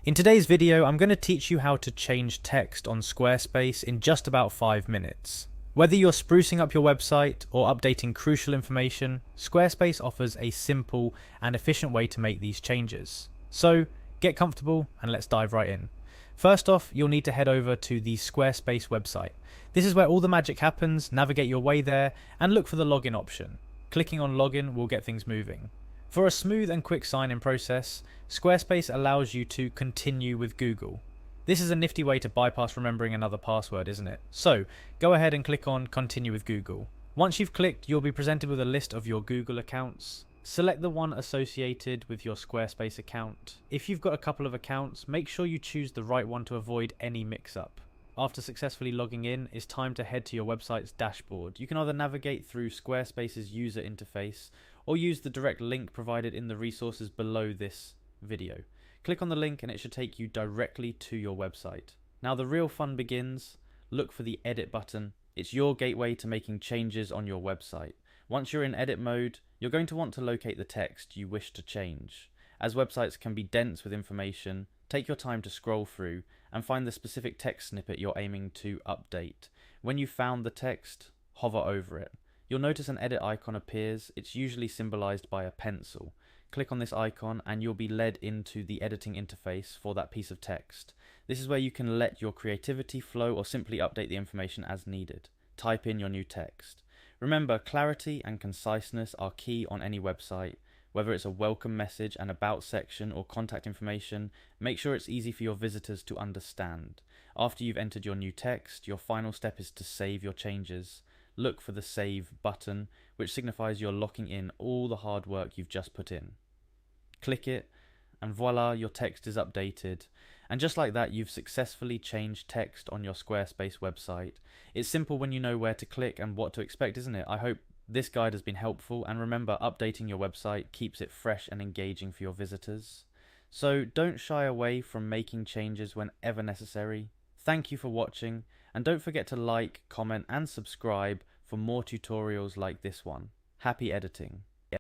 In today's video, I'm going to teach you how to change text on Squarespace in just about 5 minutes. Whether you're sprucing up your website or updating crucial information, Squarespace offers a simple and efficient way to make these changes. So get comfortable and let's dive right in. First off, you'll need to head over to the Squarespace website. This is where all the magic happens. Navigate your way there and look for the login option. Clicking on login will get things moving. For a smooth and quick sign-in process, Squarespace allows you to continue with Google. This is a nifty way to bypass remembering another password, isn't it? So, go ahead and click on Continue with Google. Once you've clicked, you'll be presented with a list of your Google accounts. Select the one associated with your Squarespace account. If you've got a couple of accounts, make sure you choose the right one to avoid any mix-up. After successfully logging in, it's time to head to your website's dashboard. You can either navigate through Squarespace's user interface or use the direct link provided in the resources below this video. Click on the link and it should take you directly to your website. Now the real fun begins. Look for the edit button. It's your gateway to making changes on your website. Once you're in edit mode, you're going to want to locate the text you wish to change. As websites can be dense with information, take your time to scroll through and find the specific text snippet you're aiming to update. When you've found the text, hover over it. You'll notice an edit icon appears. It's usually symbolized by a pencil. Click on this icon and you'll be led into the editing interface for that piece of text. This is where you can let your creativity flow or simply update the information as needed. Type in your new text. Remember, clarity and conciseness are key on any website. Whether it's a welcome message, an about section, or contact information, make sure it's easy for your visitors to understand. After you've entered your new text, your final step is to save your changes. Look for the Save button, which signifies you're locking in all the hard work you've just put in. Click it, and voila, your text is updated. And just like that, you've successfully changed text on your Squarespace website. It's simple when you know where to click and what to expect, isn't it? I hope this guide has been helpful, and remember, updating your website keeps it fresh and engaging for your visitors. So don't shy away from making changes whenever necessary. Thank you for watching, and don't forget to like, comment and subscribe for more tutorials like this one. Happy editing!